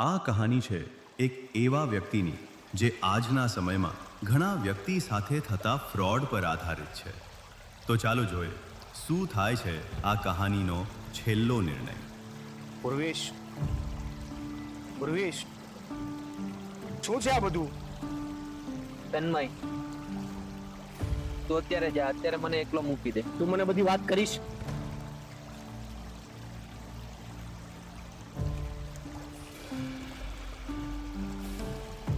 આ કહાની છે એક એવા વ્યક્તિની જે આજના સમયમાં ઘણા વ્યક્તિ સાથે થતા ફ્રોડ પર આધારિત છે. તો ચાલો જોઈએ શું થાય છે આ કહાનીનો છેલ્લો નિર્ણય. પૂર્વેશ, પૂર્વેશ, શું છે આ બધું? તન્મય, તું અત્યારે જા, અત્યારે મને એકલો મૂકી દે. તું મને બધી વાત કરીશ?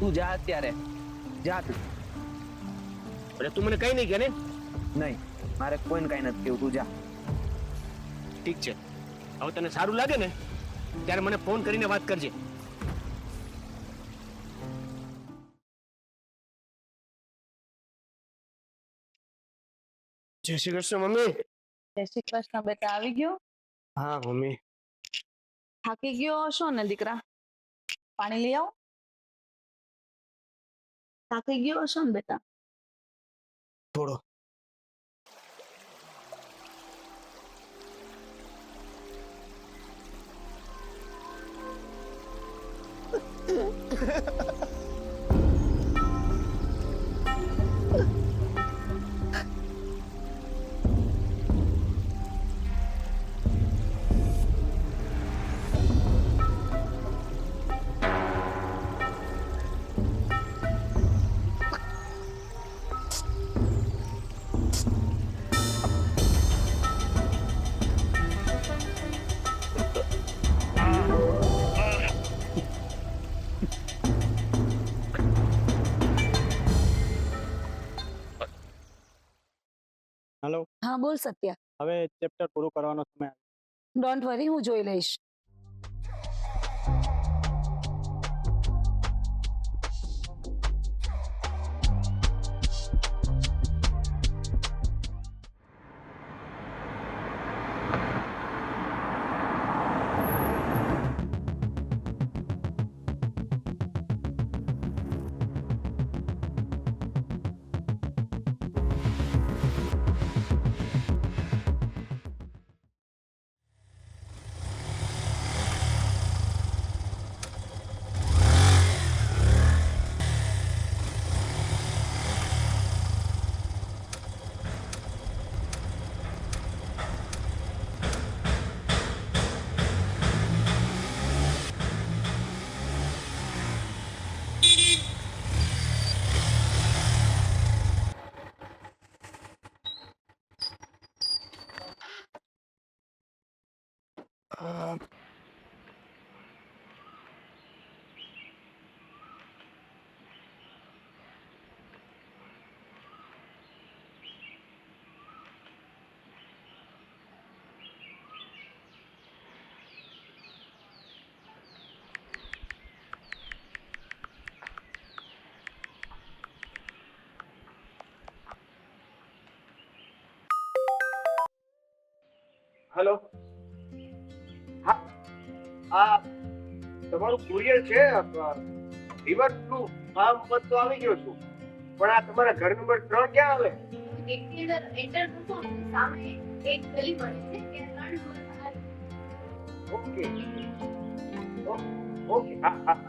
તું જા અત્યારે, જા તું. અરે તું મને કઈ નહીં કે ને? નહીં, મારે કોઈને કઈ નથી કેવું, તું જા. ઠીક છે, હવે તને સારું લાગે ને ત્યારે મને ફોન કરીને વાત કરજે. જય શ્રી કૃષ્ણ મમ્મી. જય શ્રી કૃષ્ણ બેટા, આવી ગયો? હા મમ્મી. થાકી ગયો હશો ને દીકરા? પાણી લઈ આવો. થાકી ગયો હશો ને બેટા? થોડો. હેલો. હા બોલ સત્યા. હવે ચેપ્ટર પૂરું કરવાનો સમય આવ્યો. ડોન્ટ વરી, હું જોઈ લઈશ. હેલો. હા, આ તમારું કુરિયર છે. રિવર ટુ ફાર્મ પર તો આવી ગયો છું, પણ આ તમારા ઘર નંબર 3 ક્યાં આવે? એન્ટર કરશો સામે એક ગલી પડે છે ત્યાં 3 નંબર બહાર. ઓકે ઓકે, હા હા.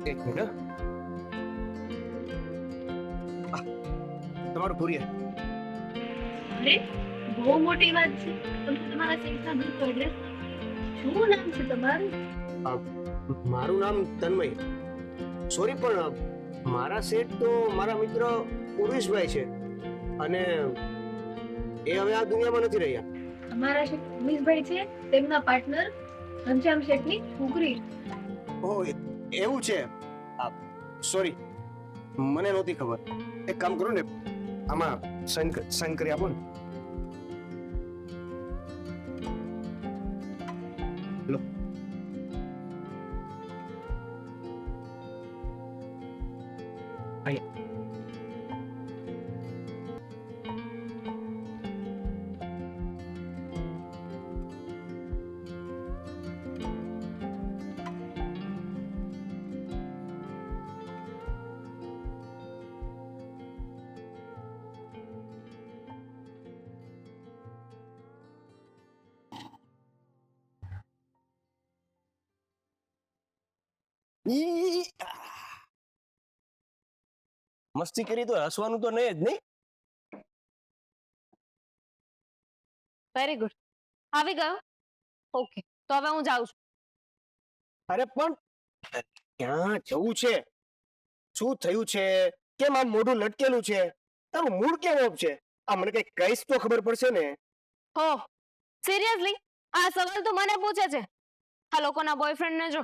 એક મિનિટ. તમારું કુરિયર. અરે બહુ મોટી વાત છે. તમે તમારા સેલ્સના ગ્રુપ એડ્રેસ. શું નામ છે તમારું? મારું નામ તન્મય. સોરી, પણ મારા સેટ તો મારા મિત્ર ઉર્વેશભાઈ છે અને એ હવે આ દુનિયામાં નથી રહ્યા. અમારા શેઠ ઉમેશભાઈ છે, તેમના પાર્ટનર ઘનશ્યામ શેઠની છોકરી. ઓહ, એવું છે. સોરી, મને નહોતી ખબર. એક કામ કરો ને, આમાં સાઈન કરી આપો ને. લો. અહીંયા. મસ્તી કરી તો હસવાનું તો નહીં જ નહીં. વેરી ગુડ, આવી ગયો. ઓકે, તો હવે હું જાઉં છું. અરે પણ ક્યાં જવું છે? શું થયું છે? કેમ આમ મોઢું લટકેલું છે? તારું મૂડ કેમ ઓફ છે? આ મને કઈ કહીશ તો ખબર પડશે ને. હો, સિરિયસલી આ સવાલ તો મને પૂછે છે? આ લોકોના બોયફ્રેન્ડ ને જો,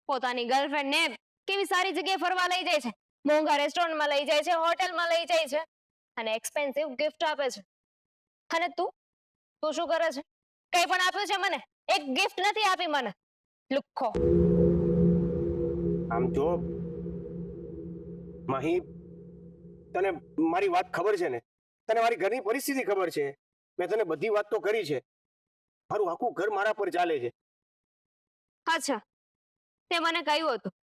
પોતાની ગર્લફ્રેન્ડ ને કેવી સારી જગ્યાએ ફરવા લઈ જાય છે, મોંઘા રેસ્ટોરન્ટમાં લઈ જાય છે, હોટલમાં લઈ જાય છે અને એક્સપેન્સિવ ગિફ્ટ આપે છે. અને તું તું શું કરે છે? કંઈ પણ આપ્યું છે મને? એક ગિફ્ટ નથી આપી મને. લુખ્ખો. આમ જો માહી, તને મારી વાત ખબર છે ને? તને મારી ઘરની પરિસ્થિતિ ખબર છે? મેં તને બધી વાત તો કરી છે. મારું આખું ઘર મારા પર ચાલે છે. અચ્છા, તે મને કહ્યું હતું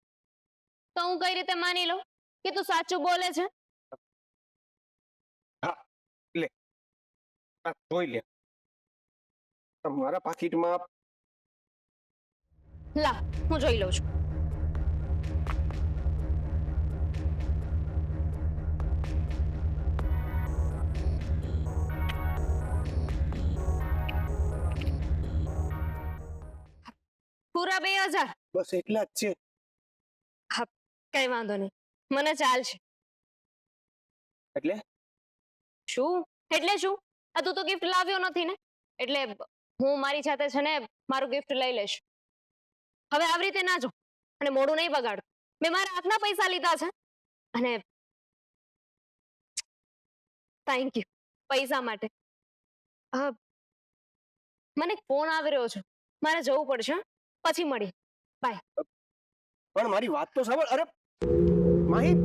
તો હું કઈ રીતે માની લઉં કે તું સાચું બોલે છે? આ જોઈ લે, તમારા પાકીટમાં લા, હું જોઈ લઉં છું. પૂરા 2000. બસ એટલા જ છે. કઈ વાંધો નહીં, મને ચાલશે. એટલે શું એટલે શું? આ તું તો ગિફ્ટ લાવ્યો નથી ને, એટલે હું મારી સાથે છે ને મારું ગિફ્ટ લઈ લઈશ. હવે આવી રીતે ના જો અને મોડું નહીં બગાડ. મેં મારા હાથના પૈસા લીધા છે અને થેન્ક યુ પૈસા માટે. મને ફોન આવી રહ્યો છે, મારે જવું પડશે. પછી મળી. પણ મારી વાત તો સાંભળ. અરે માહી,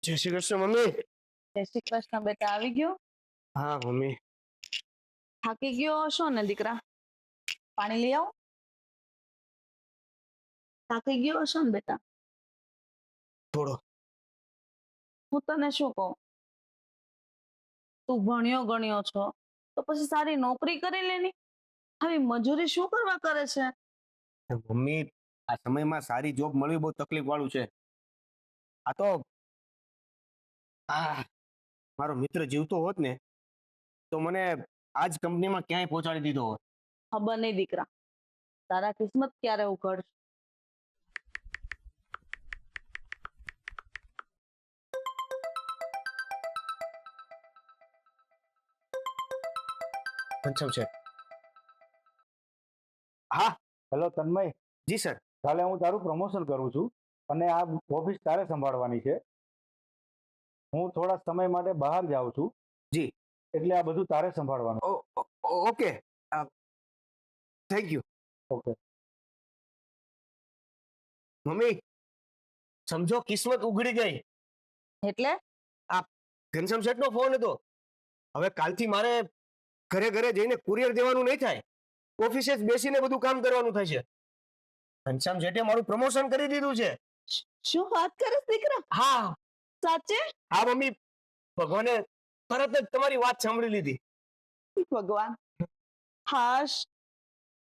જય શ્રી કૃષ્ણ મમ્મી. જય શ્રી કૃષ્ણ બેટા, આવી ગયો? હા મમ્મી. થાકી ગયો હશો ને દીકરા? પાણી લઈ આવો. થાકી ગયો હશો ને બેટા? થોડો. હું તને શું કહું, તું ભણ્યો ગણ્યો છો તો પછી સારી નોકરી કરી લેની. હવે મજૂરી શું કરવા કરે છે? મમ્મી, આ સમયમાં સારી જોબ મળવી બહુ તકલીફ વાળું છે. આ તો મારો મિત્ર જીવતો હોત ને તો મને આજ કંપનીમાં ક્યાંય પહોંચાડી દીધો હોત. ખબર નહીં દીકરા, તારા કિસ્મત ક્યારે ઉઘડશે. ઘનશ્યામ છે. હા. હેલો તન્મય, જી સર. કાલે હું તારું પ્રમોશન કરું છું અને આ ઓફિસ તારે સંભાળવાની છે. હું થોડા સમય માટે બહાર જાઉં છું. જી. એટલે આ બધું તારે સંભાળવાનું. Okay, thank you. Okay. Mummy, સમજો કિસ્મત ઉઘડી ગઈ. એટલે ઘનશ્યામ શેઠનો ફોન હતો. હવે કાલથી મારે ઘરે ઘરે જઈને કુરિયર દેવાનું નહીં થાય, ઓફિસે જ બેસીને બધું કામ કરવાનું થશે. ઘનશ્યામ શેઠે મારું પ્રમોશન કરી દીધું છે. શું વાત કરે દીકરા? હા સાચે? હા મમ્મી, ભગવાને તરત જ તમારી વાત સાંભળી લીધી. ભગવાન, હાશ,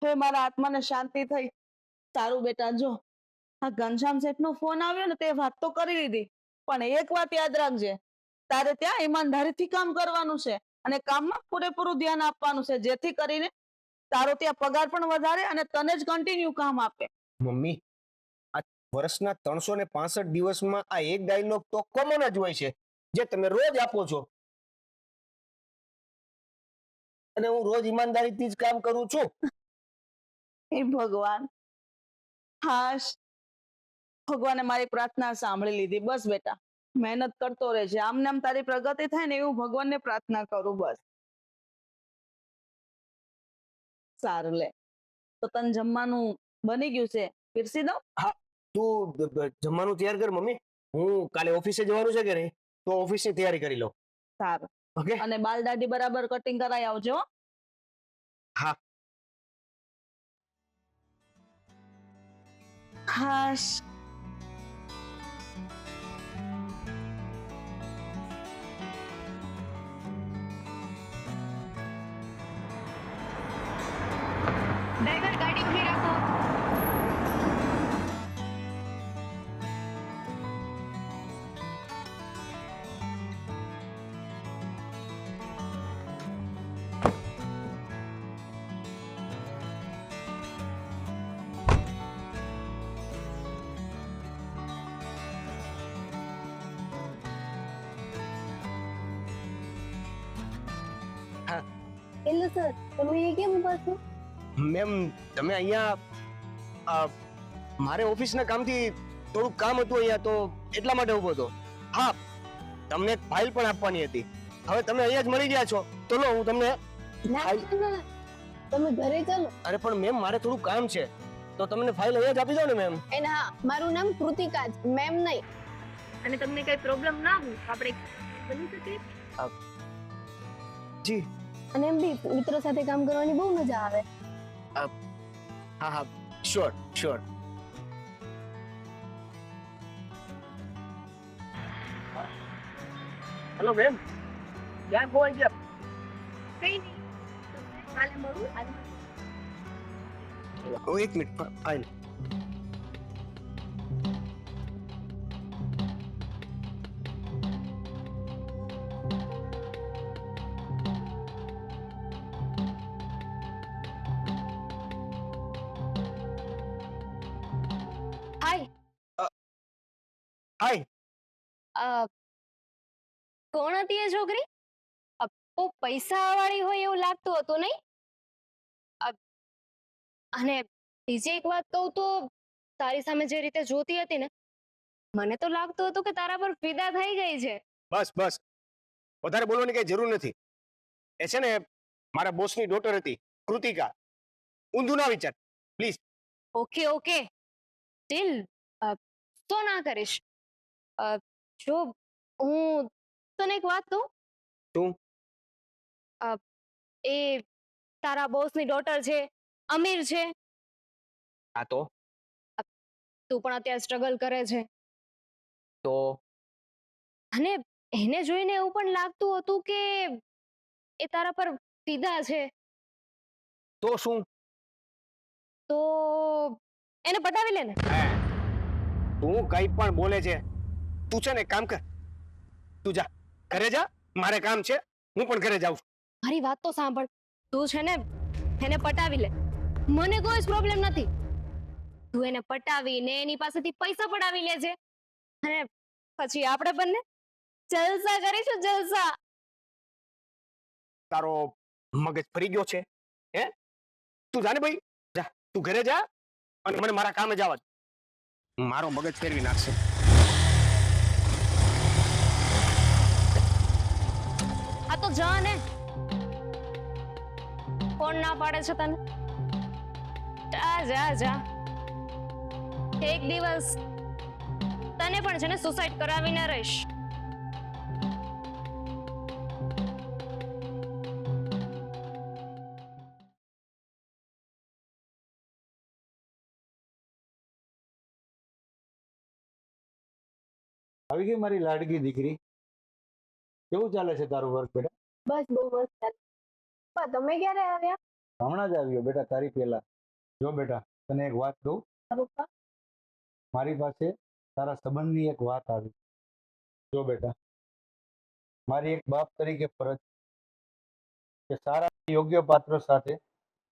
હવે મારા આત્માને શાંતિ થઈ. સારું બેટા, જો આ ઘનશ્યામ શેઠનો ફોન આવ્યો ને તે વાત તો કરી લીધી, પણ એક વાત યાદ રાખજે, તારે ત્યાં ઈમાનદારીથી કામ કરવાનું છે અને કામમાં પૂરેપૂરું ધ્યાન આપવાનું છે, જેથી કરીને તારો ત્યાં પગાર પણ વધારે અને તને જ કન્ટિન્યુ કામ આપે. મમ્મી, આ વર્ષના 365 દિવસમાં આ એક ડાયલોગ તો કોમન જ હોય છે, જે તમે રોજ આપો છો. અને હું રોજ ઈમાનદારીથી જ કામ કરું છું. હે ભગવાન, હાશ, ભગવાને મારી પ્રાર્થના સાંભળી લીધી. બસ બેટા, મહેનત કરતો રહેજે. આમને આમ તારી પ્રગતિ થાય ને એવું ભગવાનને પ્રાર્થના કરું બસ. સારું લે, તો તને જમવાનું બની ગયું છે, પીરસી દઉં? તું જમવાનું તૈયાર કર મમ્મી. હું કાલે ઓફિસે જવાનું છે કે નહીં, તો ઓફિસની તૈયારી કરી લઉં. સારું. ઓકે. અને બાલ દાઢી બરાબર કટિંગ કરાઈ આવજો હો. હા. હાશ, ડ્રાઈવર ગાડી ઉભી રાખો. હેલો સર, તમે એ કેમ ઉભા છો? મેમ, તમે અહીંયા મારે ઓફિસના કામથી થોડુંક કામ હતું અહીંયા, તો એટલા માટે ઊભો હતો. હા, તમને એક ફાઇલ પણ આપવાની હતી. હવે તમે અહીંયા જ મળી ગયા છો, તો લો હું તમને. ના ના, તમે ઘરે ચાલો. અરે પણ મેમ, મારે થોડું કામ છે, તો તમને ફાઇલ અહીંયા જ આપી દો ને મેમ. એને હા, મારું નામ કૃતિકા છે, મેમ નહીં. અને તમને કઈ પ્રોબ્લેમ ના હોય આપણે બની શકીએ. જી. અને એમ બી મિત્રો સાથે કામ કરવાની બહુ મજા આવે. હા હા, શ્યોર શ્યોર. હેલો મેમ, ક્યાં ખોવાઈ ગયા? કઈ નહીં, કાલે મળું. એક મિનિટ, ફાઇલ. હાય. હાય. કોણ હતી એ છોકરી? બહુ પૈસા વાળી હોય એવું લાગતું હતું નહીં? અને બીજી એક વાત કહું તો તારી સામે જે રીતે જોતી હતી ને, મને તો લાગતું હતું કે તારા પર ફિદા થઈ ગઈ છે. બસ બસ, વધારે બોલવાની કઈ જરૂર નથી. એ છે ને મારા બોસની ડોટર હતી, કૃતિકા. ઊંધું ના વિચાર પ્લીઝ. ઓકે ઓકે, સ્ટીલ તો ના કરીશ. જો હું તને એક વાત કહું. શું? એ તારા બોસની ડોટર છે, અમીર છે. આ તો તું પણ અત્યારે સ્ટ્રગલ કરે છે, તો અને એને જોઈને એવું પણ લાગતું હતું કે એ તારા પર ફિદા છે. તો શું? તો એને પટાવી લે ને. તું કઈ પણ બોલે છે. તું છે ને કામ કર, તું જા ઘરે જા, મારે કામ છે, હું પણ ઘરે જાઉં છું. મારી વાત તો સાંભળ. તું છે ને એને પટાવી લે, મને કોઈ જ પ્રોબ્લેમ નથી. તું એને પટાવીને એની પાસેથી પૈસા પડાવી લેજે, અને પછી આપણે બંને જલસા કરીશું, જલસા. તારો મગજ ફરી ગયો છે હે? તું જા ને ભાઈ, જા તું ઘરે જા, અને મને મારા કામે જવા દે. મારો મગજ ફેરવી નાખશે. આ તો જા ને, કોણ ના પાડે છે તને? જા જા જા. એક દિવસ તને પણ છે ને સુસાઇડ કરાવીને રહીશ. આવી ગઈ મારી લાડકી દીકરી. કેવું ચાલે છે તારું વર્ક બેટા? બસ બહુ મસ્ત ચાલે. પપ્પા તમે ક્યારે આવ્યા? હમણાં જ આવ્યો બેટા, તારી પહેલા. જો બેટા, તને એક વાત કહું. પપ્પા મારી પાસે તારા સંબંધની એક વાત આવી. જો બેટા, મારી એક બાપ તરીકે ફરજ કે સારા યોગ્ય પાત્ર સાથે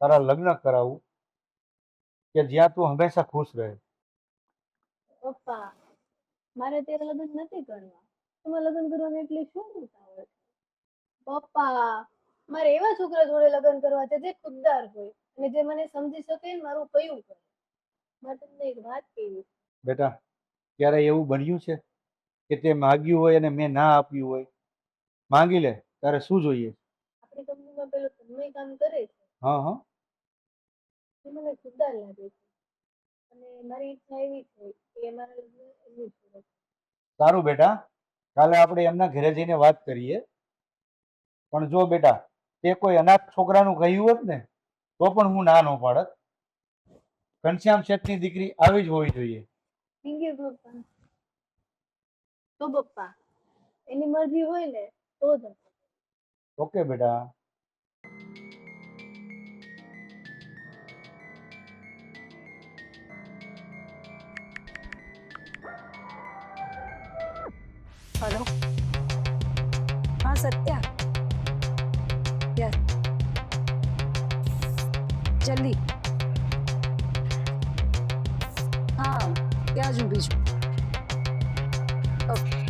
તારા લગ્ન કરાવું, કે જ્યાં તું હંમેશા ખુશ રહે. પપ્પા મારે અત્યારે લગ્ન નથી કરવા. તમારે લગ્ન કરવાની એટલી શું ઉતાવળ છે? પપ્પા મારે એવા છોકરા જોડે લગ્ન કરવા છે જે ખુદદાર હોય અને જે મને સમજી શકે ને મારું કયું કરે. મારે તમને એક વાત કહેવી છે. બેટા, ક્યારે એવું બન્યું છે કે તે માગ્યું હોય અને મેં ના આપ્યું હોય? માંગી લે, તારે શું જોઈએ? આપણી કંપનીમાં પેલો તન્મય કામ કરે છે હા હા. એ મને ખુદદાર લાગે છે અને મારી ઈચ્છા એવી છે કે મારા લગ્ન એમની જોડે. સારું બેટા, કાલે આપણે એમના ઘરે જઈને વાત કરીએ. પણ જો બેટા, તે કોઈ અનાથ છોકરાનું કહ્યું હોત ને તો પણ હું ના ન પાડત. ઘનશ્યામ શેઠની દીકરી આવી જ હોવી જોઈએ. થેન્ક યુ પપ્પા. તો પપ્પા એની મરજી હોય ને તો જ હશે. ઓકે બેટા. हेलो हाँ सत्या यस जल्दी हाँ क्या जो बीच ओके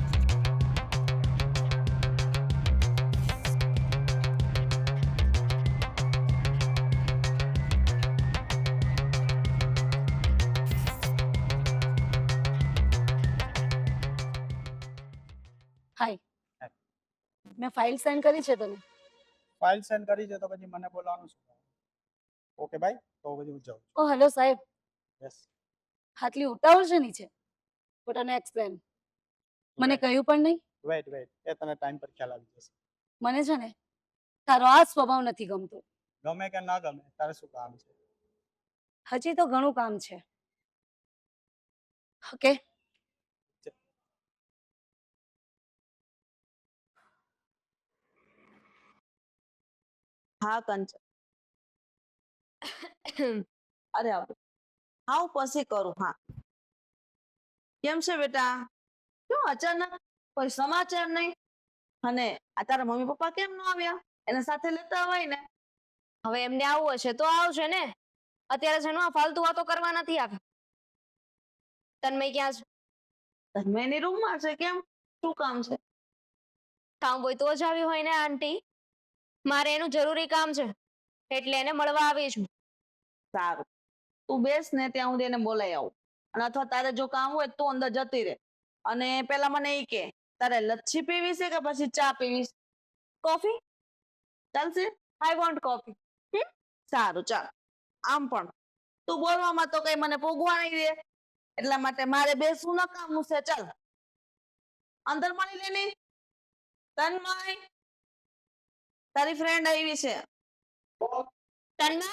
हाय મેં ફાઇલ સેન્ડ કરી છે તને ફાઇલ સેન્ડ કરી છે તો પછી મને બોલાવવાનું શું? ઓકે ભાઈ, તો પછી હું જાઉં ઓ હેલો સાહેબ છું. યસ. આટલી ઉતાવળ છે નીચે બટ તને એક્સપ્લેન મને કહ્યું પણ નહીં વેઇટ એ તને ટાઈમ પર ખ્યાલ આવી જશે. મને છે ને તારો આ સ્વભાવ નથી ગમતો ગમે કે ના ગમે, તારે શું કામ છે? હજી તો ઘણું કામ છે ઓકે હા કંચન. અરે આવું પછી કરું. હા કેમ છે બેટા? કેમ અચાનક કોઈ સમાચાર નહીં? અને આ તારા મમ્મી પપ્પા કેમ ન આવ્યા? એને સાથે લેતા હોય ને. હવે એમને આવવું હશે તો આવશે ને. અત્યારે છે ને આ ફાલતુ વાતો કરવા નથી આવ્યા. તન્મય ક્યાં છે? મેની રૂમમાં છે. કેમ, શું કામ છે? કામ હોય તો જ આવી હોય ને આંટી. મારે એનું જરૂરી કામ છે એટલે એને મળવા આવી છું. સારું, તું બેસ ને ત્યાં સુધી એને બોલાઈ આવું. અને અથવા તારે જો કામ હોય તો તું અંદર જતી રહે. અને પેલા મને એ કે તારે લચ્છી પીવી છે કે પછી ચા પીવી છે? કોફી ચાલશે? I want coffee. સારું ચાલ. આમ પણ તું બોલવામાં તો કઈ મને પોગવા નહીં દે, એટલા માટે મારે બેસવું ન કામનું છે. ચાલ અંદર મળી લેની. તન્મય, તારી ફ્રેન્ડ આવી છે. તન્મય